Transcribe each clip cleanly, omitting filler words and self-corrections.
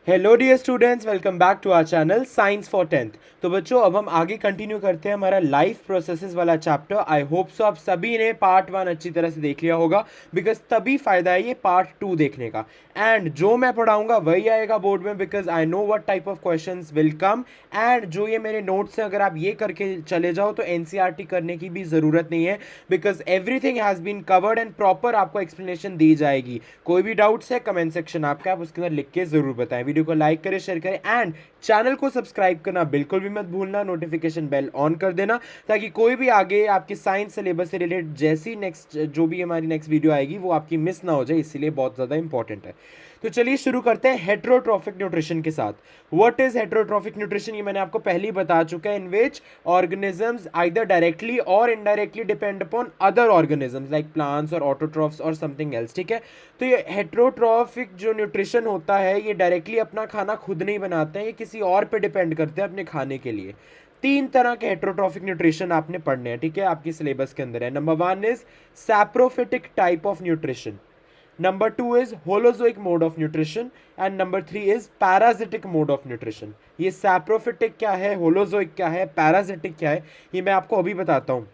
Hello dear students, welcome back to our channel science for tenth. तो बच्चों, अब हम आगे कंटिन्यू करते हैं हमारा लाइफ प्रोसेसेस वाला चैप्टर। आई होप सो आप सभी ने पार्ट 1 अच्छी तरह से देख लिया होगा, बिकॉज तभी फायदा है ये पार्ट 2 देखने का। एंड जो मैं पढ़ाऊंगा वही आएगा बोर्ड में, because I know what type of questions will come. And जो ये मेरे नोट्स हैं, अगर आप ये करके चले जाओ तो एनसीईआरटी करने की भी ज़रूरत नहीं है, because everything has been covered and proper आपको एक्सप्लेनेशन दी जाएगी। कोई भी डाउट्स है कमेंट सेक्शन आपका, आप उसके अंदर लिख के ज़रूर बताएं। वीडियो को लाइक करें, शेयर करें एंड चैनल को सब्सक्राइब करना बिल्कुल भी मत भूलना। नोटिफिकेशन बेल ऑन कर देना ताकि कोई भी आगे आपकी साइंस सिलेबस से रिलेटेड जैसी नेक्स्ट जो भी हमारी नेक्स्ट वीडियो आएगी वो आपकी मिस ना हो जाए, इसीलिए बहुत ज़्यादा इंपॉर्टेंट है। तो चलिए शुरू करते हैं हेट्रोट्रॉफिक न्यूट्रिशन के साथ। व्हाट इज हेट्रोट्रॉफिक न्यूट्रिशन, ये मैंने आपको पहले ही बता चुका है। इन विच ऑर्गेनिजम्स आइदर डायरेक्टली और indirectly depend upon other organisms like plants और ऑटोट्रॉफ्स और समथिंग एल्स। ठीक है, तो ये हेट्रोट्रॉफिक जो न्यूट्रिशन होता है ये डायरेक्टली अपना खाना खुद नहीं बनाते हैं, ये किसी और पे डिपेंड करते हैं अपने खाने के लिए। तीन तरह के हेट्रोट्रॉफिक न्यूट्रिशन आपने पढ़ने हैं, ठीक है, आपकी सिलेबस के अंदर है। Number 1 is saprophytic type of nutrition, number 2 is holozoic mode of nutrition and number 3 is parasitic mode of nutrition। ये सैप्रोफिटिक क्या है, होलोजोइक क्या है, पैरासिटिक क्या है, ये मैं आपको अभी बताता हूँ।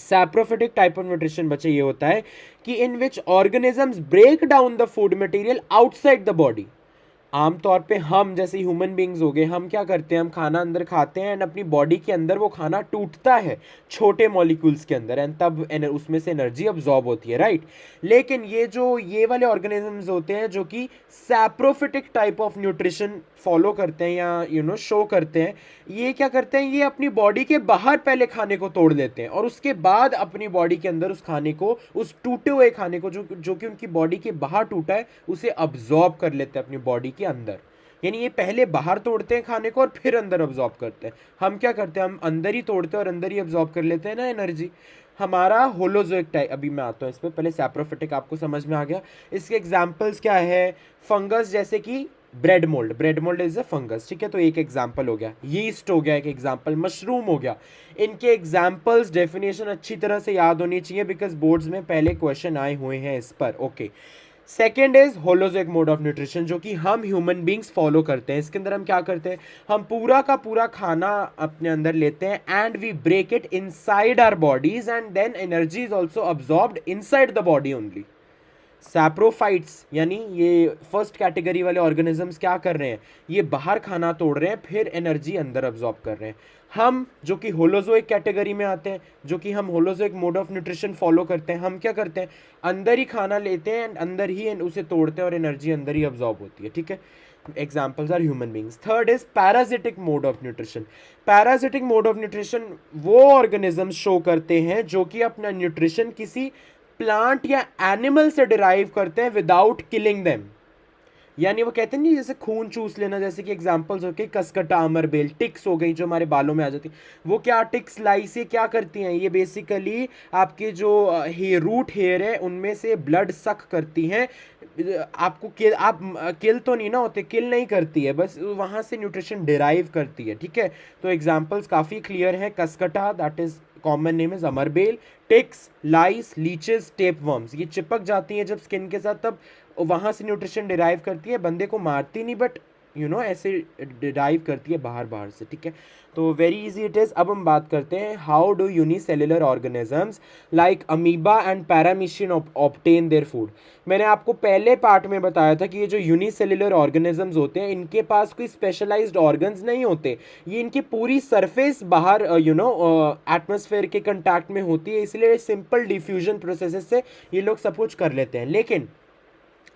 सैप्रोफिटिक टाइप ऑफ न्यूट्रिशन बच्चे ये होता है कि in which organisms break down the food material outside the body. आमतौर पे हम जैसे ह्यूमन बींग्स हो गए, हम क्या करते हैं, हम खाना अंदर खाते हैं एंड अपनी बॉडी के अंदर वो खाना टूटता है छोटे मॉलिक्यूल्स के अंदर एंड तब उसमें से एनर्जी अब्जॉर्ब होती है, राइट। लेकिन ये वाले ऑर्गेनिजम्स होते हैं जो कि saprophytic type of nutrition follow करते हैं या शो करते हैं। ये क्या करते हैं, ये अपनी बॉडी के बाहर पहले खाने को तोड़ लेते हैं और उसके बाद अपनी बॉडी के अंदर उस खाने को, उस टूटे हुए खाने को जो कि उनकी बॉडी के बाहर टूटा है, उसे अब्जॉर्ब कर लेते हैं अपनी बॉडी के अंदर। यानी ये पहले बाहर तोड़ते हैं खाने को और फिर अंदर अब्जॉर्ब करते हैं। हम क्या करते हैं, हम अंदर ही तोड़ते हैं और अंदर ही अब्जॉर्ब कर लेते हैं ना एनर्जी। हमारा होलोजोइक टाइप, अभी मैं आता हूँ इस पर, पहले सैप्रोफिटिक आपको समझ में आ गया। इसके एग्जांपल्स क्या है, फंगस जैसे कि bread mould, bread mould is a fungus, ठीक है, तो एक एग्जांपल हो गया। यीस्ट हो गया एक एग्जांपल, मशरूम हो गया। इनके एग्जांपल्स डेफिनेशन अच्छी तरह से याद होनी चाहिए बिकॉज बोर्ड्स में पहले क्वेश्चन आए हुए हैं इस पर। Okay, second is holozoic mode of nutrition, जो कि हम ह्यूमन बींग्स फॉलो करते हैं। इसके अंदर हम क्या करते हैं, हम पूरा का पूरा खाना अपने अंदर लेते हैं and we break it inside our bodies and then energy is also absorbed inside the body only. Saprophytes यानी ये फर्स्ट कैटेगरी वाले ऑर्गेनिजम्स क्या कर रहे हैं, ये बाहर खाना तोड़ रहे हैं फिर एनर्जी अंदर अब्जॉर्ब कर रहे हैं। हम जो कि होलोजोइक कैटेगरी में आते हैं, जो कि हम holozoic mode of nutrition follow करते हैं, हम क्या करते हैं, अंदर ही खाना लेते हैं एंड अंदर ही उसे तोड़ते हैं और एनर्जी अंदर ही अब्जॉर्ब होती है, ठीक है। Examples are human beings. Third is parasitic mode of nutrition. Parasitic mode of nutrition वो ऑर्गेनिज्म शो करते हैं जो कि अपना न्यूट्रिशन किसी प्लांट या एनिमल से डिराइव करते हैं विदाउट किलिंग देम। यानी वो कहते हैं नहीं, जैसे खून चूस लेना, जैसे कि एग्जांपल्स हो गए कसकटा, अमरबेल, टिक्स हो गई जो हमारे बालों में आ जाती है। वो क्या टिक्स लाई से क्या करती हैं, ये बेसिकली आपके जो रूट हेयर है उनमें से ब्लड सक करती हैं। आपको आप किल तो नहीं ना होते, किल नहीं करती है, बस वहाँ से न्यूट्रिशन डिराइव करती है, ठीक है। तो एग्जाम्पल्स काफ़ी क्लियर हैं। Cuscuta, that is common name is अमरबेल। टिक्स, लाइस, लीचेस, टेपवर्म्स, ये चिपक जाती हैं जब स्किन के साथ, तब वहाँ से न्यूट्रिशन डिराइव करती है, बंदे को मारती नहीं बट ऐसे डिराइव करती है बाहर बाहर से, ठीक है। तो वेरी इजी इट इज़। अब हम बात करते हैं how do unicellular organisms like amoeba and paramecium obtain their food. मैंने आपको पहले पार्ट में बताया था कि ये जो यूनिसेल्युलर ऑर्गेनिजम्स होते हैं इनके पास कोई स्पेशलाइज्ड ऑर्गन्स नहीं होते, ये इनकी पूरी सरफेस बाहर एटमॉस्फेयर के कंटैक्ट में होती है, इसलिए सिंपल डिफ्यूजन प्रोसेसेस से ये लोग सब कुछ कर लेते हैं। लेकिन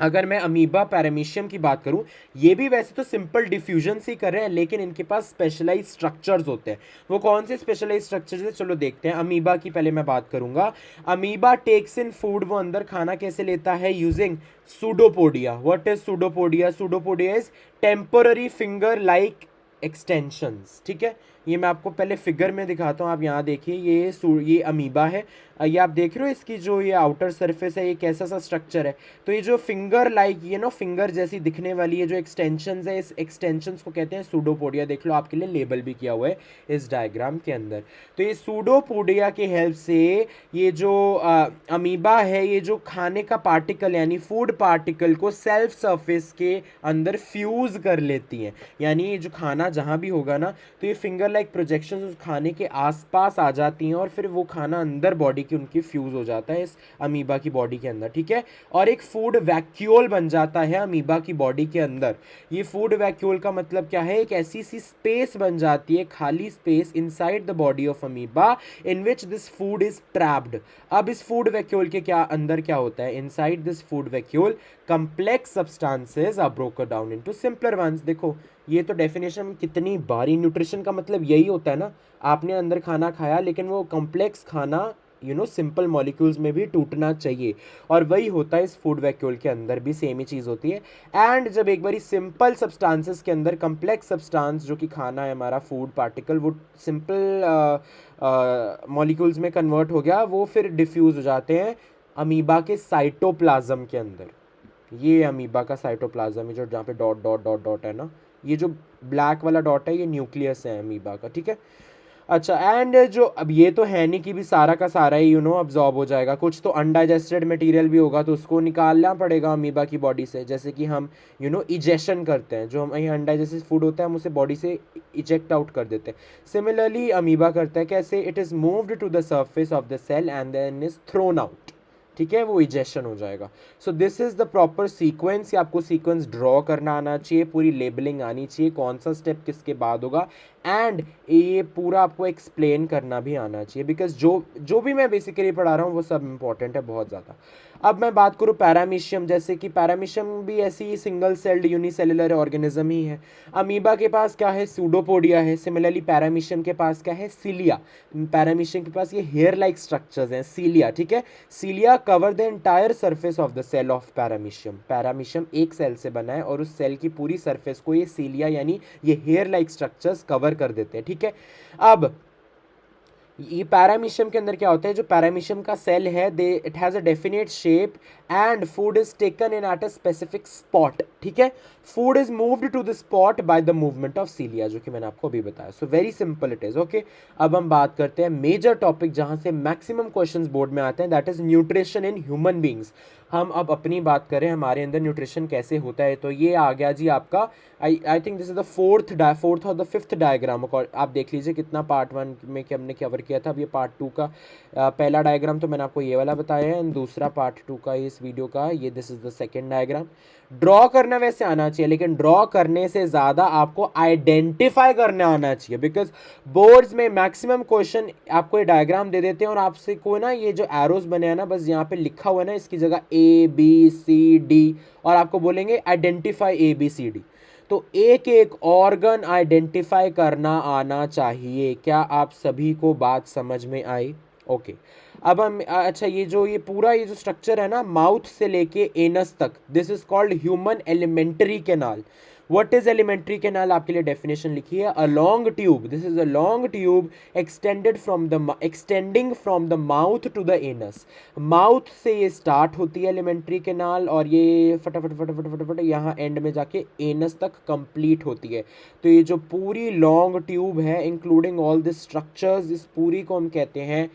अगर मैं अमीबा पैरामीशियम की बात करूं, ये भी वैसे तो सिंपल डिफ्यूजन से ही कर रहे हैं, लेकिन इनके पास स्पेशलाइज स्ट्रक्चर्स होते हैं। वो कौन से स्पेशलाइज स्ट्रक्चर्स है, चलो देखते हैं। अमीबा की पहले मैं बात करूंगा। अमीबा टेक्स इन फूड, वो अंदर खाना कैसे लेता है, using pseudopodia. What is pseudopodia, pseudopodia is temporary finger like extensions, ठीक है। ये मैं आपको पहले फिगर में दिखाता हूँ, आप यहाँ देखिए, ये अमीबा है। ये आप देख रहे हो इसकी जो ये आउटर सरफेस है, ये कैसा सा स्ट्रक्चर है। तो ये जो फिंगर लाइक, ये ना फिंगर जैसी दिखने वाली है जो एक्सटेंशंस है, इस एक्सटेंशंस को कहते हैं सूडोपोडिया। देख लो, आपके लिए लेबल भी किया हुआ है इस डायग्राम के अंदर। तो ये सूडोपोडिया के हेल्प से ये जो अमीबा है, ये जो खाने का पार्टिकल यानी फूड पार्टिकल को सेल्फ सरफेस के अंदर फ्यूज कर लेती हैं। यानी ये जो खाना जहाँ भी होगा ना, तो ये फिंगर लाइक प्रोजेक्शन उस खाने के आसपास आ जाती हैं और फिर वो खाना अंदर बॉडी की उनकी फ्यूज हो जाता है इस अमीबा की बॉडी के अंदर, ठीक है। और एक फूड वैक्यूल बन जाता है अमीबा की बॉडी के अंदर। ये फूड वैक्यूल का मतलब क्या है, एक ऐसी सी स्पेस बन जाती है, खाली space inside the body of amoeba in which this food is trapped. अब इस फूड वैक्यूल के अंदर क्या होता है, inside this food vacuole complex substances are broken down into simpler ones। देखो, ये तो डेफिनेशन कितनी बारी, न्यूट्रिशन का मतलब यही होता है ना, आपने अंदर खाना खाया लेकिन वो कॉम्प्लेक्स खाना सिंपल मॉलिक्यूल्स में भी टूटना चाहिए, और वही होता है इस फूड वैक्यूल के अंदर भी, सेम ही चीज़ होती है। एंड जब एक बारी सिंपल सब्सटेंसेस के अंदर कॉम्प्लेक्स सब्सटेंस जो कि खाना है हमारा फूड पार्टिकल, वो सिंपल मॉलिक्यूल्स में कन्वर्ट हो गया, वो फिर डिफ्यूज हो जाते हैं अमीबा के साइटोप्लाज्म के अंदर। ये अमीबा का साइटोप्लाज्म है, जो जहाँ पे डॉट डॉट डॉट डॉट है ना, ये जो ब्लैक वाला डॉट है ये न्यूक्लियस है अमीबा का, ठीक है। अच्छा, एंड जो अब ये तो है नहीं कि भी सारा का सारा ही अब्जॉर्ब हो जाएगा, कुछ तो अनडाइजेस्टेड मटेरियल भी होगा, तो उसको निकालना पड़ेगा अमीबा की बॉडी से। जैसे कि हम इजेक्शन करते हैं, जो हम ये अनडाइजेस्टेड फूड होता है हम उसे बॉडी से इजेक्ट आउट कर देते हैं। सिमिलरली अमीबा करता है कैसे, it is moved to the surface of the cell and then is thrown out, ठीक है, वो इजेक्शन हो जाएगा। So this is the proper sequence. आपको सीक्वेंस ड्रॉ करना आना चाहिए, पूरी लेबलिंग आनी चाहिए, कौन सा स्टेप किसके बाद होगा, एंड ये पूरा आपको एक्सप्लेन करना भी आना चाहिए, बिकॉज जो जो भी मैं बेसिकली पढ़ा रहा हूँ वो सब इंपॉर्टेंट है बहुत ज़्यादा। अब मैं बात करूँ पैरामीशियम, जैसे कि पैरामीशियम भी ऐसी सिंगल सेल्ड यूनिसेलुलर ऑर्गेनिज्म ही है। अमीबा के पास क्या है, सूडोपोडिया है। सिमिलरली पैरामीशियम के पास क्या है, सीलिया। पैरामीशियम के पास ये हेयर लाइक स्ट्रक्चर्स हैं, सीलिया, ठीक है। Cilia cover the entire surface of the cell of paramecium. Paramecium एक सेल से बना है और उस सेल की पूरी सरफेस को ये सीलिया यानी ये हेयर लाइक स्ट्रक्चर्स कवर कर देते हैं, ठीक है। अब ये पैरामीशियम के अंदर क्या होता है, जो पैरामीशियम का सेल है, they it has a definite shape and food is taken in at a specific spot, ठीक है। Food is moved to the spot by the movement of cilia, जो कि मैंने आपको अभी बताया। So very simple it is, okay. अब हम बात करते हैं मेजर टॉपिक जहां से मैक्सिमम क्वेश्चंस बोर्ड में आते हैं, that is nutrition in human beings. हम अब अपनी बात करें हमारे अंदर न्यूट्रिशन कैसे होता है, तो ये आ गया जी आपका, I think this is the fourth और द फिफ्थ डायग्राम। आप देख लीजिए कितना पार्ट 1 में कि हमने कवर किया था। अब ये पार्ट 2 का पहला डायग्राम तो मैंने आपको ये वाला बताया है, एंड दूसरा पार्ट 2 का इस वीडियो का ये this is the second diagram. Draw करना वैसे आना चाहिए, लेकिन ड्रॉ करने से ज़्यादा आपको आइडेंटिफाई करना आना चाहिए, बिकॉज बोर्ड्स में मैक्सिमम क्वेश्चन आपको ये डायग्राम दे देते हैं और आपसे कोई ना ये जो एरोज बने हैं ना, बस यहाँ पे लिखा हुआ है ना, इसकी जगह ABCD, और आपको बोलेंगे आइडेंटिफाई ABCD। तो एक एक ऑर्गन आइडेंटिफाई करना आना चाहिए। क्या आप सभी को बात समझ में आई? ओके। अब हम अच्छा, ये पूरा ये जो स्ट्रक्चर है ना, माउथ से लेके एनस तक, this is called human alimentary canal. What is alimentary canal, आपके लिए डेफिनेशन लिखी है, a long tube, this is a long tube extending from the mouth to the anus. Mouth से ये स्टार्ट होती है एलिमेंट्री कैनाल, और ये फटाफट फटाफट फटाफट यहाँ एंड में जाके एनस तक कंप्लीट होती है। तो ये जो पूरी लॉन्ग ट्यूब है इंक्लूडिंग ऑल दिस स्ट्रक्चर्स, इस पूरी को हम कहते हैं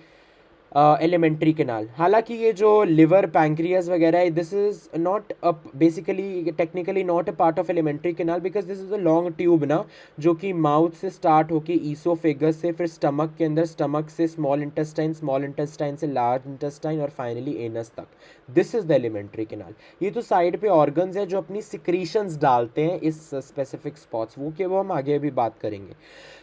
एलिमेंट्री कैनाल। हालांकि ये जो लिवर पैंक्रियास वगैरह है, this is not basically technically not a part of alimentary canal, because this is a long tube ना, जो कि माउथ से स्टार्ट होके ईसोफेगस से फिर स्टमक के अंदर, स्टमक से स्मॉल इंटेस्टाइन से लार्ज इंटेस्टाइन और फाइनली एनस तक। This is the elementary canal. ये तो साइड पे ऑर्गन्स है जो अपनी सिक्रीशंस डालते हैं इस स्पेसिफिक स्पॉट्स, वो हम आगे भी बात करेंगे।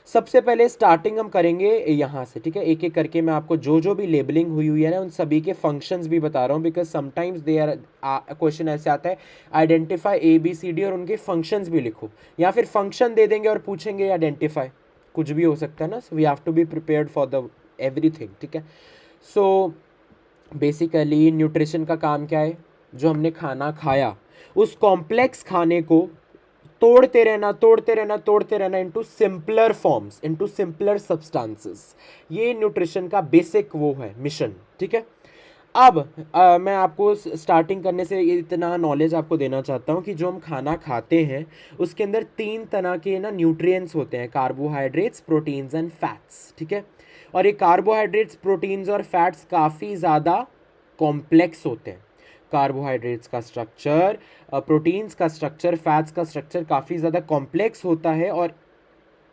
सबसे पहले स्टार्टिंग हम करेंगे यहाँ से, ठीक है। एक एक करके मैं आपको जो भी लेबलिंग हुई है ना, उन सभी के फंक्शंस भी बता रहा हूँ, because sometimes they are question ऐसे आता है आइडेंटिफाई ABCD और उनके फंक्शंस भी लिखो, या फिर फंक्शन दे देंगे और पूछेंगे आइडेंटिफाई, कुछ भी हो सकता है ना। So we have to be prepared for the everything, ठीक है। सो बेसिकली न्यूट्रिशन का काम क्या है, जो हमने खाना खाया उस कॉम्प्लेक्स खाने को तोड़ते रहना तोड़ते रहना तोड़ते रहना into simpler forms, into simpler substances. ये न्यूट्रिशन का बेसिक वो है मिशन, ठीक है। अब मैं आपको स्टार्टिंग करने से इतना नॉलेज आपको देना चाहता हूँ कि जो हम खाना खाते हैं उसके अंदर 3 तरह के ना न्यूट्रिएंट्स होते हैं, कार्बोहाइड्रेट्स, प्रोटीन्स एंड फैट्स, ठीक है। और ये कार्बोहाइड्रेट्स, प्रोटीन्स और फैट्स काफ़ी ज़्यादा कॉम्प्लेक्स होते हैं। कार्बोहाइड्रेट्स का स्ट्रक्चर, प्रोटीन्स का स्ट्रक्चर, फैट्स का स्ट्रक्चर काफ़ी ज़्यादा कॉम्प्लेक्स होता है। और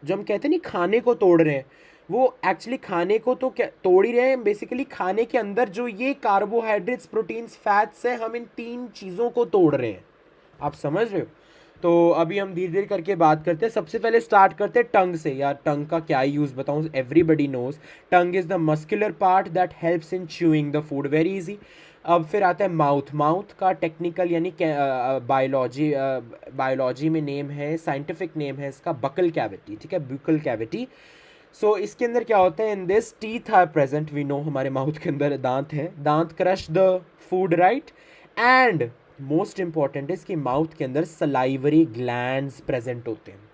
जो हम कहते हैं नहीं खाने को तोड़ रहे हैं, वो एक्चुअली खाने को तो क्या तोड़ ही रहे हैं, बेसिकली खाने के अंदर जो ये कार्बोहाइड्रेट्स, प्रोटीन्स, फैट्स है, हम इन 3 चीज़ों को तोड़ रहे हैं। आप समझ रहे हो? तो अभी हम धीरे धीरे करके बात करते हैं। सबसे पहले स्टार्ट करते हैं टंग से। यार टंग का क्या यूज़ बताऊँ, everybody nose tongue is the muscular part that helps in chewing the food, very easy. अब फिर आता है माउथ। माउथ का टेक्निकल यानी बायोलॉजी में नेम है, साइंटिफिक नेम है इसका बकल कैविटी, ठीक है, ब्यूकल कैविटी। सो इसके अंदर क्या होता है, in this teeth are present, we know हमारे माउथ के अंदर दांत है, दांत crush the food, right. And most important इसकी माउथ के अंदर सलाइवरी ग्लैंड्स प्रेजेंट होते हैं।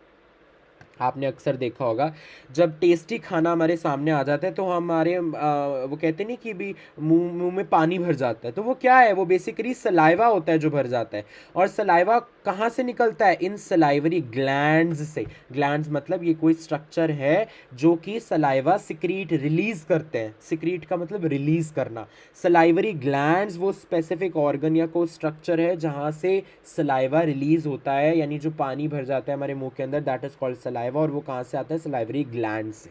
आपने अक्सर देखा होगा जब टेस्टी खाना हमारे सामने आ जाता है तो हमारे वो कहते नहीं कि भी मुंह में पानी भर जाता है, तो वो क्या है, वो बेसिकली सलाइवा होता है जो भर जाता है। और सलाइवा कहाँ से निकलता है, इन सलाइवरी ग्लैंड्स से। ग्लैंड्स मतलब ये कोई स्ट्रक्चर है जो कि सलाइवा सिक्रीट रिलीज करते हैं। सिक्रीट का मतलब रिलीज करना। सलाइवरी ग्लैंड्स वो स्पेसिफिक ऑर्गन या कोई स्ट्रक्चर है जहाँ से सलाइवा रिलीज होता है, यानी जो पानी भर जाता है हमारे मुंह के अंदर, दैट इज कॉल्ड सलाइवा। और वो कहाँ से आता है, सलाइवरी ग्लैंड से।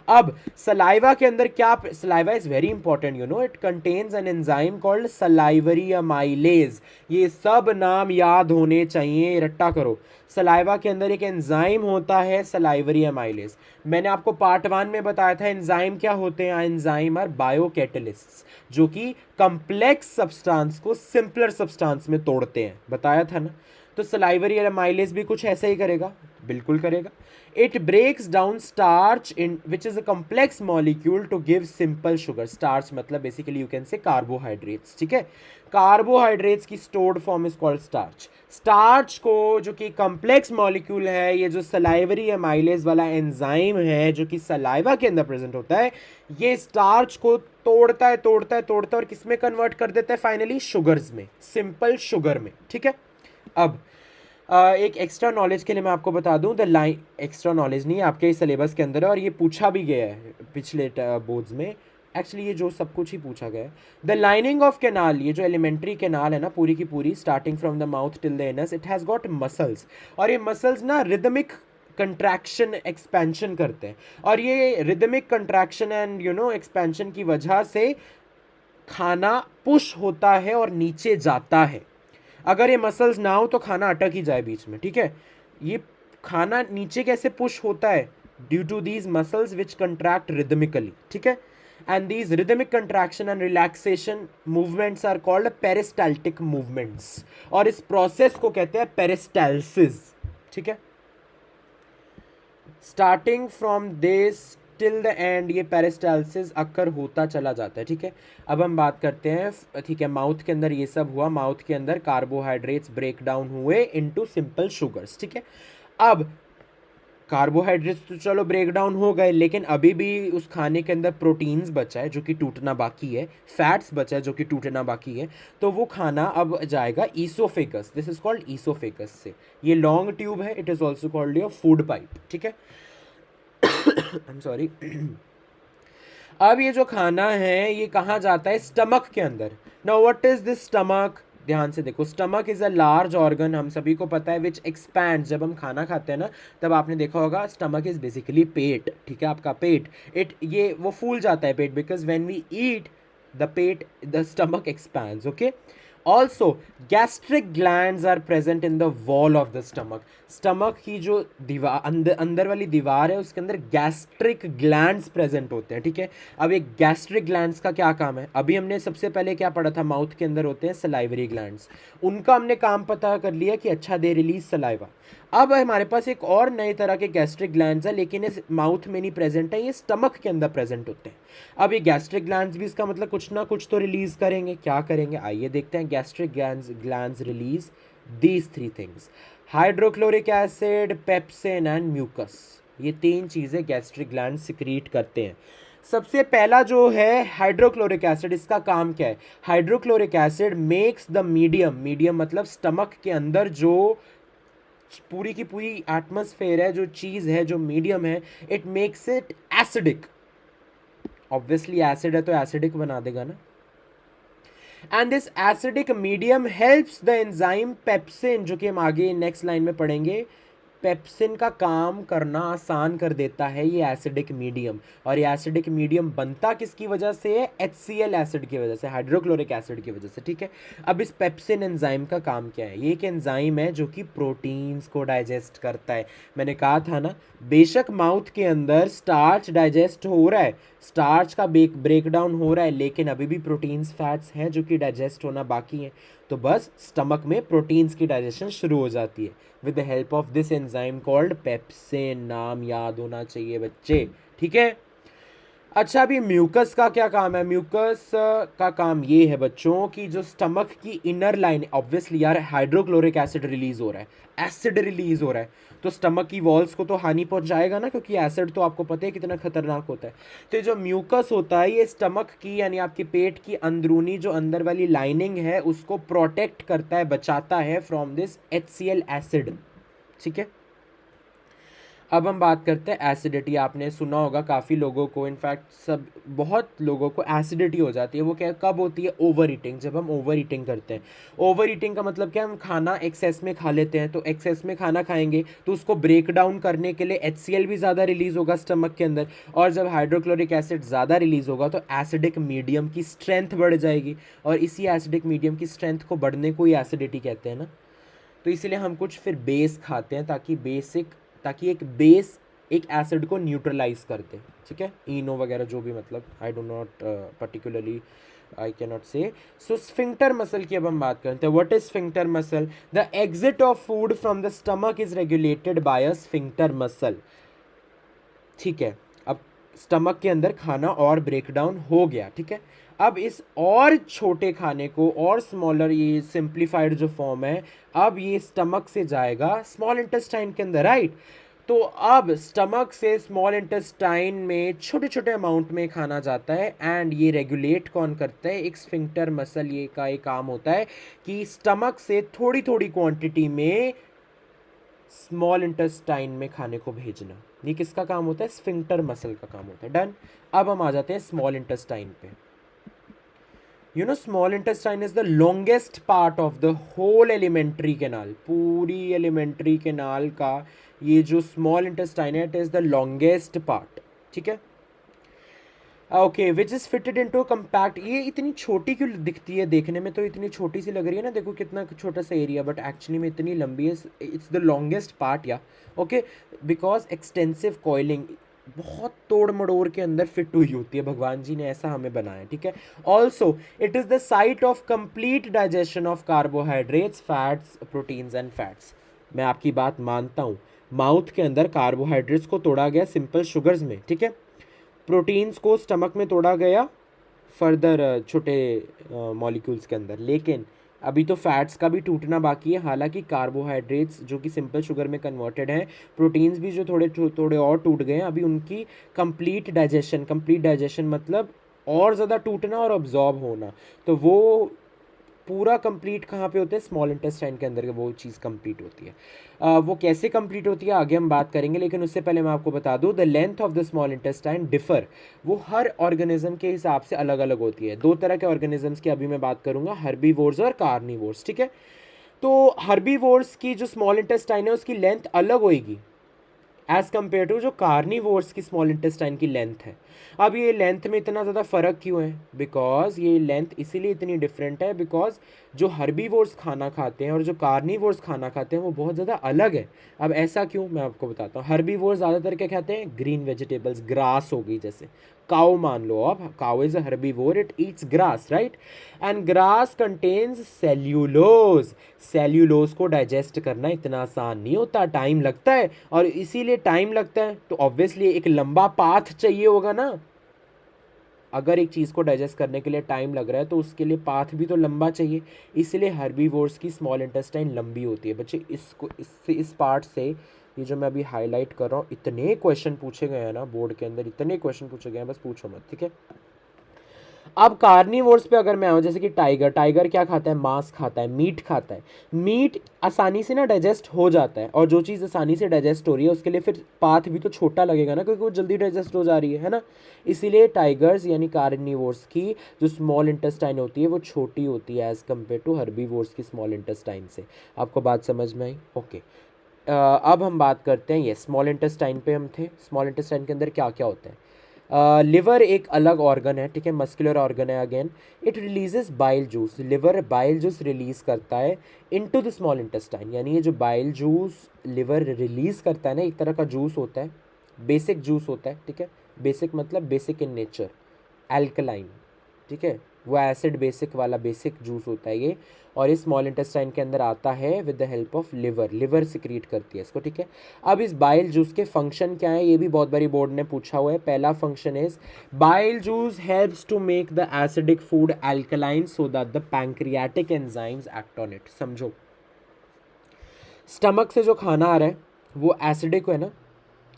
अब सलाइवा के अंदर क्या, saliva is very important, you know, it contains an enzyme called salivary amylase. ये सब नाम याद होने चाहिए, रट्टा करो। सलाइवा के अंदर एक एंजाइम होता है सलाइवरी अमाइलेज। मैंने आपको पार्ट 1 में बताया था एंजाइम क्या होते हैं। एंजाइम आर बायोकैटलिस्ट्स जो कि कॉम्प्लेक्स सब्सटेंस को सिंपलर सब्सटेंस में तोड़ते हैं, बताया था ना। तो सलाइवरी अमाइलेज भी कुछ ऐसा ही करेगा, बिल्कुल करेगा। It breaks down starch in which is a complex molecule to give simple sugar. Starch मतलब basically you can say carbohydrates, ठीक है। कार्बोहाइड्रेट्स की stored form is called starch. Starch को जो कि कॉम्प्लेक्स मॉलिक्यूल है, ये जो सलाइवरी अमाइलेज वाला एंजाइम है जो कि सलाइवा के अंदर प्रेजेंट होता है, ये स्टार्च को तोड़ता है तोड़ता है तोड़ता है और किस में कन्वर्ट कर देता है, फाइनली शुगर्स में, सिंपल शुगर में, ठीक है। अब एक एक्स्ट्रा नॉलेज के लिए मैं आपको बता दूं, द लाइन, एक्स्ट्रा नॉलेज नहीं, आपके सिलेबस के अंदर है और ये पूछा भी गया है पिछले बोर्ड्स में। एक्चुअली ये जो सब कुछ ही पूछा गया है। द लाइनिंग ऑफ कैनाल, ये जो एलिमेंट्री कैनाल है ना पूरी की पूरी, starting from the mouth till the anus, it has got muscles. और ये मसल्स ना रिदमिक कंट्रैक्शन एक्सपेंशन करते हैं। और ये rhythmic contraction and you know expansion की वजह से खाना पुश होता है और नीचे जाता है। अगर ये मसल्स ना हो तो खाना अटक ही जाए बीच में, ठीक है। ये खाना नीचे कैसे पुश होता है, due to these muscles which contract rhythmically, ठीक है। And these rhythmic contraction and relaxation movements are called peristaltic movements. और इस प्रोसेस को कहते हैं पेरिस्टाल्सिस, ठीक है। Starting from this till the end ये पेरिस्टाल्सिस अक्कर होता चला जाता है, ठीक है। अब हम बात करते हैं, ठीक है, माउथ के अंदर ये सब हुआ, माउथ के अंदर कार्बोहाइड्रेट्स ब्रेक डाउन हुए इनटू सिंपल शुगर्स, ठीक है। अब कार्बोहाइड्रेट्स तो चलो ब्रेक डाउन हो गए, लेकिन अभी भी उस खाने के अंदर प्रोटीन्स बचा है जो कि टूटना बाकी है, फैट्स बचा है जो कि टूटना बाकी है। तो वो खाना अब जाएगा oesophagus, this is called oesophagus से। ये लॉन्ग ट्यूब है, it is also called your food pipe, ठीक है। I am sorry. अब ये जो खाना है ये कहाँ जाता है, स्टमक के अंदर। Now what is this stomach, ध्यान से देखो, stomach is a large organ, हम सभी को पता है, विच एक्सपैंड। जब हम खाना खाते हैं ना तब आपने देखा होगा स्टमक इज बेसिकली पेट, ठीक है, आपका पेट। ये वो फूल जाता है पेट, because when we eat the stomach expands, okay. Also gastric glands are present in the wall of the stomach. Stomach की जो दीवार अंदर वाली दीवार है उसके अंदर गैस्ट्रिक ग्लैंड्स प्रेजेंट होते हैं, ठीक है। अब एक गैस्ट्रिक ग्लैंड्स का क्या काम है, अभी हमने सबसे पहले क्या पढ़ा था, माउथ के अंदर होते हैं सलाइवरी ग्लैंड्स, उनका हमने काम पता कर लिया कि अच्छा दे रिलीज सलाइवा। अब हमारे पास एक और नए तरह के गैस्ट्रिक ग्लैंड्स है, लेकिन इस माउथ में नहीं प्रेजेंट है, ये स्टमक के अंदर प्रेजेंट होते हैं। अब ये गैस्ट्रिक ग्लैंड्स भी इसका मतलब कुछ ना कुछ तो रिलीज करेंगे, क्या करेंगे आइए देखते हैं। Gastric glands release these 3 things: hydrochloric acid, pepsin and mucus, ये तीन चीज़ें गैस्ट्रिक ग्लैंड सिक्रीट करते हैं। सबसे पहला जो है हाइड्रोक्लोरिक एसिड, इसका काम क्या है? Hydrochloric acid makes the medium, medium मतलब स्टमक के अंदर जो पूरी की पूरी एटमॉस्फेयर है, जो चीज़ है, जो मीडियम है, it makes it acidic. Obviously acid है तो एसिडिक बना देगा ना। And this acidic medium helps the enzyme pepsin, जो कि हम आगे नेक्स्ट लाइन में पढ़ेंगे, पेप्सिन का काम करना आसान कर देता है ये एसिडिक मीडियम। और ये एसिडिक मीडियम बनता किसकी वजह से है? HCl एसिड की वजह से, हाइड्रोक्लोरिक एसिड की वजह से, ठीक है। अब इस पेप्सिन एंजाइम का काम क्या है? ये एक एंजाइम है जो कि प्रोटीन्स को डाइजेस्ट करता है। मैंने कहा था ना, बेशक माउथ के अंदर स्टार्च डाइजेस्ट हो रहा है, स्टार्च का ब्रेक डाउन हो रहा है, लेकिन अभी भी प्रोटीन्स फैट्स हैं जो कि डाइजेस्ट होना बाकी हैं। तो बस स्टमक में प्रोटीन्स की डाइजेशन शुरू हो जाती है with the help of this enzyme called pepsin. नाम याद होना चाहिए बच्चे, ठीक है। अच्छा, अभी म्यूकस का क्या काम है? म्यूकस का काम ये है बच्चों कि जो स्टमक की इनर लाइन, ऑब्वियसली यार हाइड्रोक्लोरिक एसिड रिलीज हो रहा है, एसिड रिलीज हो रहा है, तो स्टमक की वॉल्स को तो हानि पहुंचाएगा ना, क्योंकि एसिड तो आपको पता है कितना खतरनाक होता है। तो ये जो म्यूकस होता है, ये स्टमक की यानी आपके पेट की अंदरूनी जो अंदर वाली लाइनिंग है उसको प्रोटेक्ट करता है, बचाता है फ्रॉम दिस HCl एसिड, ठीक है। अब हम बात करते हैं एसिडिटी। आपने सुना होगा काफ़ी लोगों को, इनफैक्ट सब बहुत लोगों को एसिडिटी हो जाती है। वो क्या कब होती है? ओवर ईटिंग, जब हम ओवर ईटिंग करते हैं। ओवर ईटिंग का मतलब क्या? हम खाना एक्सेस में खा लेते हैं, तो एक्सेस में खाना खाएंगे तो उसको ब्रेक डाउन करने के लिए HCl भी ज़्यादा रिलीज़ होगा स्टमक के अंदर, और जब हाइड्रोक्लोरिक एसिड ज़्यादा रिलीज़ होगा तो एसिडिक मीडियम की स्ट्रेंथ बढ़ जाएगी, और इसी एसिडिक मीडियम की स्ट्रेंथ को बढ़ने को ही एसिडिटी कहते हैं ना। तो इसीलिए हम कुछ फिर बेस खाते हैं ताकि एक बेस एक एसिड को न्यूट्रलाइज कर दे, ठीक है। इनो वगैरह जो भी, मतलब I do not particularly, I can not से। सो स्फिंक्टर मसल की अब हम बात करते हैं। What is sphincter muscle? The exit of food from the stomach is regulated bye a sphincter muscle, ठीक है। अब स्टमक के अंदर खाना और ब्रेक डाउन हो गया, ठीक है। अब इस और छोटे खाने को, और स्मॉलर, ये सिंप्लीफाइड जो फॉर्म है, अब ये स्टमक से जाएगा स्मॉल इंटेस्टाइन के अंदर, राइट। तो अब स्टमक से स्मॉल इंटेस्टाइन में छोटे छोटे अमाउंट में खाना जाता है, एंड ये रेगुलेट कौन करता है? एक स्फिंक्टर मसल। ये का एक काम होता है कि स्टमक से थोड़ी थोड़ी क्वांटिटी में स्मॉल इंटेस्टाइन में खाने को भेजना। ये किसका काम होता है? स्फिंक्टर मसल का काम होता है। डन। अब हम आ जाते हैं स्मॉल इंटेस्टाइन पे। You know, small intestine is the longest part of the whole alimentary canal. पूरी एलिमेंट्री कैनाल का ये जो स्मॉल इंटेस्टाइन है, it is the longest part, ठीक है। Okay, which is fitted into compact. ये इतनी छोटी क्यों दिखती है? देखने में तो इतनी छोटी सी लग रही है ना, देखो कितना छोटा सा एरिया, बट एक्चुअली में इतनी लंबी है। इट्स द लॉन्गेस्ट पार्ट, या ओके, बिकॉज एक्सटेंसिव कॉइलिंग, बहुत तोड़ मड़ोड़ के अंदर फिट हुई होती है, भगवान जी ने ऐसा हमें बनाया, ठीक है। Also it is the site of complete digestion of carbohydrates, fats, proteins and fats. मैं आपकी बात मानता हूँ, माउथ के अंदर कार्बोहाइड्रेट्स को तोड़ा गया सिंपल शुगर्स में, ठीक है। प्रोटीन्स को स्टमक में तोड़ा गया फर्दर छोटे मॉलिक्यूल्स के अंदर, लेकिन अभी तो फैट्स का भी टूटना बाकी है। हालांकि कार्बोहाइड्रेट्स जो कि सिंपल शुगर में कन्वर्टेड हैं, प्रोटीन्स भी जो थोड़े थोड़े और टूट गए हैं, अभी उनकी कंप्लीट डाइजेशन मतलब और ज़्यादा टूटना और अब्जॉर्ब होना, तो वो पूरा कंप्लीट कहाँ पे होता है? स्मॉल इंटेस्टाइन के अंदर वो चीज़ कंप्लीट होती है। वो कैसे कंप्लीट होती है आगे हम बात करेंगे, लेकिन उससे पहले मैं आपको बता दूँ, the length of the small intestine differ. वो हर ऑर्गेनिज्म के हिसाब से अलग अलग होती है। दो तरह के ऑर्गेनिजम्स की अभी मैं बात करूँगा, हर्बीवोर्स और कार्निवोर्स, ठीक है। तो हर्बीवोर्स की जो स्मॉल इंटेस्टाइन है उसकी लेंथ अलग होएगी एज़ कम्पेयर टू जो कार्निवोर्स की स्मॉल इंटेस्टाइन की लेंथ है। अब ये लेंथ में इतना ज़्यादा फ़र्क क्यों है? बिकॉज ये लेंथ इसीलिए इतनी डिफरेंट है बिकॉज जो हर्बीवोर्स खाना खाते हैं और जो कार्निवोर्स खाना खाते हैं वो बहुत ज़्यादा अलग है। अब ऐसा क्यों, मैं आपको बताता हूँ। हर्बीवोर्स ज़्यादातर क्या खाते हैं? ग्रीन वेजिटेबल्स, ग्रास हो गई, जैसे काउ मान लो आप, cow is a herbivore, it eats grass, right. And grass contains cellulose. Cellulose को डाइजेस्ट करना इतना आसान नहीं होता, टाइम लगता है, और इसीलिए टाइम लगता है तो ऑब्वियसली एक लंबा पाथ चाहिए होगा ना। अगर एक चीज़ को डाइजेस्ट करने के लिए टाइम लग रहा है तो उसके लिए पाथ भी तो लंबा चाहिए, इसलिए हर्बीवोर्स की स्मॉल इंटेस्टाइन लंबी होती है। बच्चे इसको इससे इस पार्ट से ये जो मैं अभी हाईलाइट कर रहा हूँ, इतने क्वेश्चन पूछे गए हैं ना बोर्ड के अंदर, इतने क्वेश्चन पूछे गए हैं, बस पूछो मत, ठीक है। अब कार्निवोर्स पे अगर मैं आऊँ, जैसे कि टाइगर, टाइगर क्या खाता है, मांस खाता है, मीट खाता है। मीट आसानी से ना डाइजेस्ट हो जाता है, और जो चीज़ आसानी से डाइजेस्ट हो रही है उसके लिए फिर पाथ भी तो छोटा लगेगा ना, क्योंकि वो जल्दी डाइजेस्ट हो जा रही है ना। इसीलिए टाइगर्स यानी कार्निवोर्स की जो स्मॉल इंटेस्टाइन होती है वो छोटी होती है एज़ कम्पेयर टू हर्बीवोर्स की स्मॉल इंटेस्टाइन से। आपको बात समझ में आई? ओके। अब हम बात करते हैं, ये स्मॉल इंटेस्टाइन पे हम थे। स्मॉल इंटेस्टाइन के अंदर क्या क्या होता है? लिवर एक अलग ऑर्गन है, ठीक है, मस्कुलर ऑर्गन है again. It releases bile juice, liver bile juice release करता है इनटू द स्मॉल इंटेस्टाइन। यानी ये जो बाइल जूस लिवर रिलीज करता है ना, एक तरह का जूस होता है, बेसिक जूस होता है, ठीक है। बेसिक मतलब बेसिक इन नेचर, एल्कलाइन, ठीक है, वो एसिड बेसिक वाला बेसिक जूस होता है ये, और इस स्मॉल इंटेस्टाइन के अंदर आता है with the help of liver, liver secrete करती है इसको, ठीक है। अब इस बाइल जूस के फंक्शन क्या है, ये भी बहुत बारी बोर्ड ने पूछा हुआ है। पहला function is bile juice helps to make the acidic food alkaline so that the pancreatic enzymes act on it. समझो, स्टमक से जो खाना आ रहा है वो एसिडिक है ना।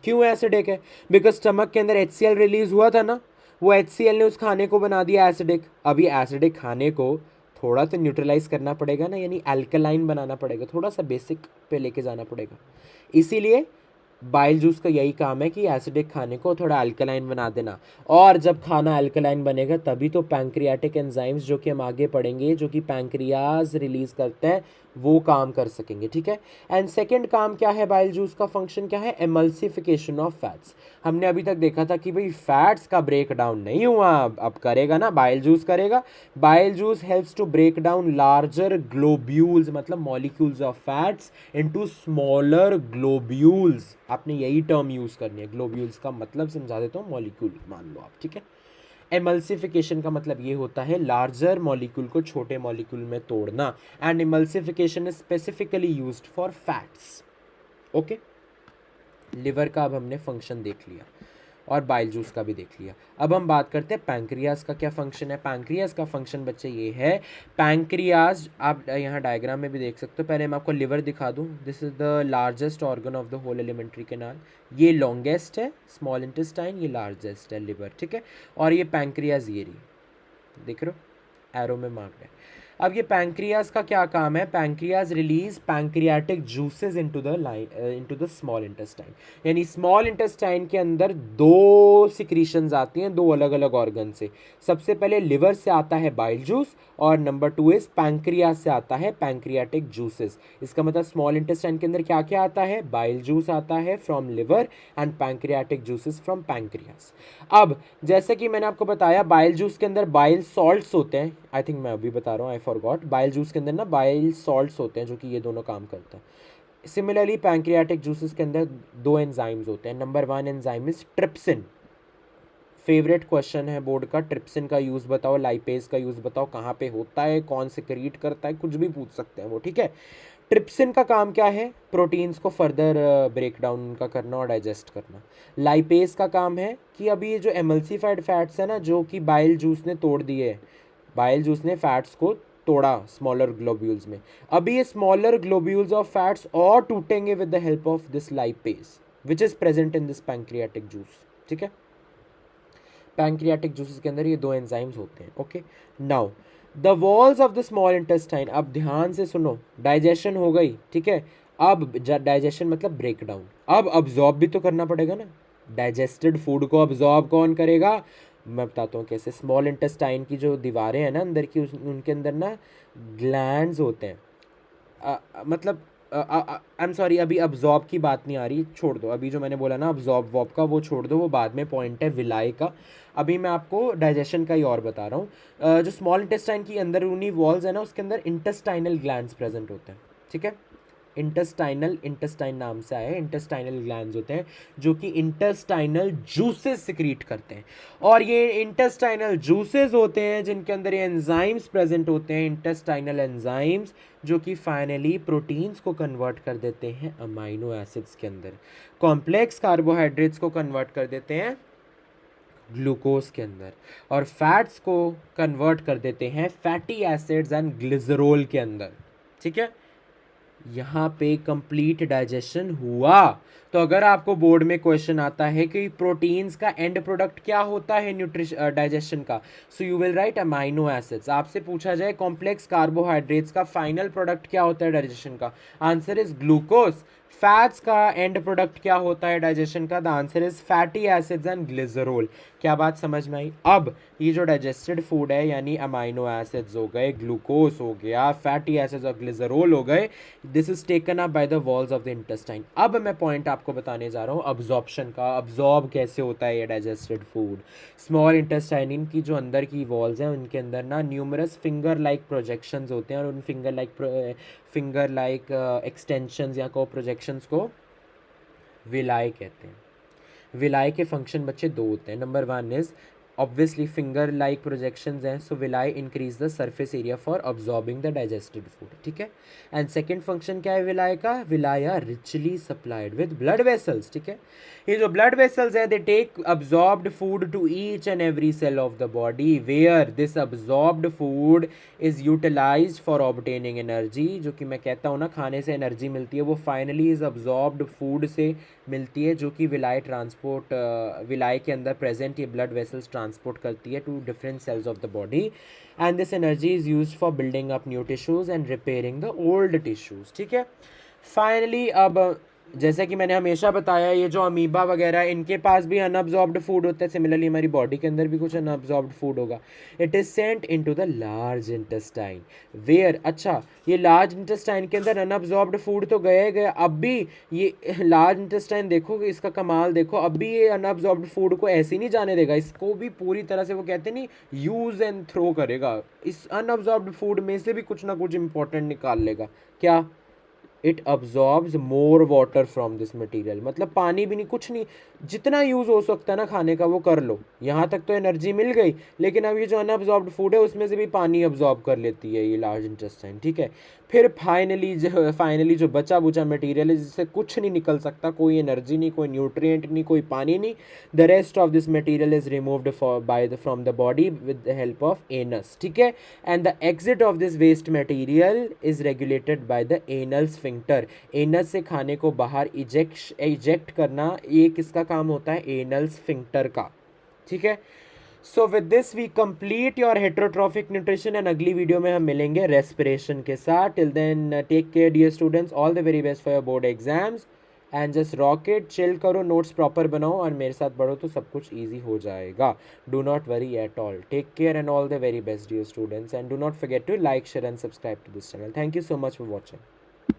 क्यों एसिडिक है? बिकॉज स्टमक के अंदर HCl रिलीज हुआ था ना, वो HCl ने उस खाने को बना दिया एसिडिक। अभी एसिडिक खाने को थोड़ा तो न्यूट्रलाइज करना पड़ेगा ना, यानी अल्कलाइन बनाना पड़ेगा, थोड़ा सा बेसिक पे लेके जाना पड़ेगा। इसीलिए बाइल जूस का यही काम है कि एसिडिक खाने को थोड़ा अल्कलाइन बना देना, और जब खाना अल्कलाइन बनेगा तभी तो पैंक्रियाटिक एंजाइम्स, जो कि हम आगे पढ़ेंगे, जो कि पैंक्रियाज रिलीज करते हैं, वो काम कर सकेंगे, ठीक है। एंड सेकंड काम क्या है, बाइल जूस का फंक्शन क्या है, एमल्सिफिकेशन ऑफ फैट्स। हमने अभी तक देखा था कि भाई फैट्स का ब्रेक डाउन नहीं हुआ, अब करेगा ना, बाइल जूस करेगा। Bile juice helps to break down larger globules, मतलब molecules of fats into smaller globules. आपने यही टर्म यूज करनी है, ग्लोब्यूल्स का मतलब समझा देता हूँ, मॉलिक्यूल मान लो आप, ठीक है। एमल्सिफिकेशन का मतलब ये होता है लार्जर मॉलिक्यूल को छोटे मॉलिक्यूल में तोड़ना, and emulsification is specifically used for fats. Okay, liver का अब हमने फंक्शन देख लिया और बाइल जूस का भी देख लिया। अब हम बात करते हैं पैंक्रियाज का क्या फंक्शन है। पैंक्रियाज का फंक्शन बच्चे ये है, पैंक्रियाज आप यहाँ डायग्राम में भी देख सकते हो। पहले मैं आपको लिवर दिखा दूँ। This is the largest organ of the whole alimentary canal. ये लॉन्गेस्ट है स्मॉल इंटेस्टाइन, ये लार्जेस्ट है लिवर, ठीक है। और ये पैंक्रियाज ये रही, देख रहे हो एरो में मार्क है। अब ये पैंक्रियाज का क्या काम है, pancreas release pancreatic juices into the small intestine. यानी स्मॉल इंटेस्टाइन के अंदर दो सिक्रीशंस आती हैं, दो अलग अलग ऑर्गन से। सबसे पहले लिवर से आता है बाइल जूस, और नंबर 2 इज पैंक्रियाज से आता है पैंक्रियाटिक जूसेस। इसका मतलब स्मॉल इंटेस्टाइन के अंदर क्या क्या आता है, बाइल जूस आता है from liver and pancreatic juices from pancreas. अब जैसे कि मैंने आपको बताया, बाइल जूस के अंदर बाइल सॉल्ट्स होते हैं। आई थिंक मैं अभी बता रहा हूँ, आई फॉरगॉट। बाइल जूस के अंदर ना बाइल सॉल्ट्स होते हैं जो कि ये दोनों काम करते हैं। सिमिलरली पैंक्रियाटिक जूसेस के अंदर दो एंजाइम्स होते हैं। Number 1 enzyme is trypsin. Favourite question है बोर्ड का, ट्रिप्सिन का यूज़ बताओ, लाइपेज का यूज़ बताओ, कहाँ पे होता है, कौन से क्रिएट करता है, कुछ भी पूछ सकते हैं वो, ठीक है। ट्रिप्सिन का काम क्या है, प्रोटीन्स को फर्दर ब्रेक डाउन उनका करना और डाइजेस्ट करना। लाइपेज का काम है कि अभी ये जो एमल्सिफाइड फैट्स है ना, जो कि बाइल जूस ने तोड़ दिए, बाइल जूस ने फैट्स को तोड़ा स्मॉलर ग्लोब्यूल्स में, अभी ये स्मॉलर ग्लोब्यूल्स ऑफ फैट्स और टूटेंगे with the help of this lipase which is present in this pancreatic juice, ठीक है। पैंक्रियाटिक जूसेस के अंदर ये दो एंजाइम्स होते हैं। Okay, now the walls of the small intestine. अब ध्यान से सुनो, डाइजेशन हो गई, ठीक है। अब डाइजेशन मतलब ब्रेक डाउन, अब अब्जॉर्ब भी तो करना पड़ेगा ना। डाइजेस्टेड फूड को अब्जॉर्ब कौन करेगा, मैं बताता हूँ कैसे। स्मॉल इंटेस्टाइन की जो दीवारें हैं ना अंदर की, उनके अंदर ना ग्लैंड्स होते हैं। मतलब आई एम सॉरी, अभी अब्जॉर्ब की बात नहीं आ रही, छोड़ दो। अभी जो मैंने बोला ना अब्जॉर्ब वॉब का, वो छोड़ दो, वो बाद में पॉइंट है विलाई का। अभी मैं आपको डाइजेशन का ही और बता रहा हूँ। जो स्मॉल इंटेस्टाइन की अंदरूनी वॉल्स है ना, उसके अंदर इंटेस्टाइनल ग्लैंड्स प्रेजेंट होते हैं, ठीक है। इंटेस्टाइन नाम से आया है, इंटेस्टाइनल ग्लैंड्स होते हैं जो कि इंटेस्टाइनल जूसेस सिक्रीट करते हैं। और ये इंटेस्टाइनल जूसेस होते हैं जिनके अंदर ये एंजाइम्स प्रेजेंट होते हैं, इंटेस्टाइनल एंजाइम्स, जो कि फाइनली प्रोटीन्स को कन्वर्ट कर देते हैं अमाइनो एसिड्स के अंदर, कॉम्प्लेक्स कार्बोहाइड्रेट्स को कन्वर्ट कर देते हैं ग्लूकोज के अंदर, और फैट्स को कन्वर्ट कर देते हैं फैटी एसिड्स एंड ग्लिसरॉल के अंदर। ठीक है, यहाँ पे कंप्लीट डाइजेशन हुआ। तो अगर आपको बोर्ड में क्वेश्चन आता है कि प्रोटीन्स का एंड प्रोडक्ट क्या होता है न्यूट्रिशन डाइजेशन का, so you will write amino acids. आपसे पूछा जाए कॉम्प्लेक्स कार्बोहाइड्रेट्स का फाइनल प्रोडक्ट क्या होता है डाइजेशन का, आंसर इज ग्लूकोज। फैट्स का एंड प्रोडक्ट क्या होता है डाइजेशन का, the answer is fatty acids and glycerol. क्या बात समझ में आई? अब ये जो डाइजेस्टेड फूड है, यानी अमाइनो एसिड्स हो गए, ग्लूकोज हो गया, फैटी एसिड्स और ग्लिसरॉल हो गए, this is taken up by the walls of the intestine. अब मैं पॉइंट आपको बताने जा रहा हूँ अब्जॉर्प्शन का, अब्जॉर्ब कैसे होता है ये डाइजेस्टेड फूड। स्मॉल इंटेस्टाइन की जो अंदर की वॉल्स हैं उनके अंदर ना न्यूमरस फिंगर लाइक प्रोजेक्शंस होते हैं, और उन फिंगर लाइक एक्सटेंशंस या को प्रोजेक्शंस को विलाई कहते हैं। विलाई के फंक्शन बच्चे दो होते हैं। Number one is obviously finger like projections हैं, so villi increase the surface area for absorbing the digested food. ठीक है, एंड सेकंड फंक्शन क्या है विलाई का, villi are richly supplied with blood vessels. ठीक है, ये जो ब्लड वेसल्स हैं they take absorbed food to each and every cell of the body, where this absorbed food is utilised for obtaining energy. जो कि मैं कहता हूँ ना, खाने से एनर्जी मिलती है, वो फाइनली इज अब्जॉर्ब्ड फूड से मिलती है, जो कि विलाई ट्रांसपोर्ट विलाई के अंदर प्रेजेंट ये ब्लड वेसल्स ट्रांसपोर्ट करती है to different cells of the body, and this energy is used for building up new tissues and repairing the old tissues. ठीक है, फाइनली अब जैसे कि मैंने हमेशा बताया, ये जो अमीबा वगैरह इनके पास भी अनअब्जॉर्ब्ड फूड होता है, सिमिलरली हमारी बॉडी के अंदर भी कुछ अनअब्जॉर्ब्ड फूड होगा। It is sent into the large intestine where, अच्छा ये लार्ज इंटेस्टाइन के अंदर अनअब्जॉर्ब्ड फूड तो गया ही गया, अब भी ये लार्ज इंटेस्टाइन देखो कि इसका कमाल देखो, अब भी ये अनअब्जॉर्ब्ड फूड को ऐसे ही नहीं जाने देगा, इसको भी पूरी तरह से वो कहते नहीं यूज एंड थ्रो करेगा, इस अनअब्जॉर्ब्ड फूड में से भी कुछ ना कुछ इंपॉर्टेंट निकाल लेगा। क्या? It absorbs more water from this material, मतलब पानी भी नहीं, कुछ नहीं, जितना यूज़ हो सकता है ना खाने का वो कर लो। यहाँ तक तो एनर्जी मिल गई, लेकिन अब ये जो अनअब्जॉर्ब्ड फूड है उसमें से भी पानी अब्जॉर्ब कर लेती है ये लार्ज इंटेस्टाइन। ठीक है, फिर फाइनली जो बचा बुचा मटेरियल है जिससे कुछ नहीं निकल सकता, कोई एनर्जी नहीं, कोई न्यूट्रिएंट नहीं, कोई पानी नहीं, the rest of this material is removed from the body with the help of anus. ठीक है, and the exit of this waste material is regulated by the anal sphincter. Anus से खाने को बाहर इजेक्ट करना, ये किसका काम होता है? एनल स्फिंक्टर का। ठीक है, so with this we complete your heterotrophic nutrition, and अगली वीडियो में हम मिलेंगे रेस्पिरेशन के साथ। Till then take care dear students, all the very best for your board exams, and just rock it, chill करो, नोट्स प्रॉपर बनाओ और मेरे साथ पढ़ो तो सब कुछ ईजी हो जाएगा। Do not worry at all, take care and all the very best dear students, and do not forget to like, share and subscribe to this channel. Thank you so much for watching.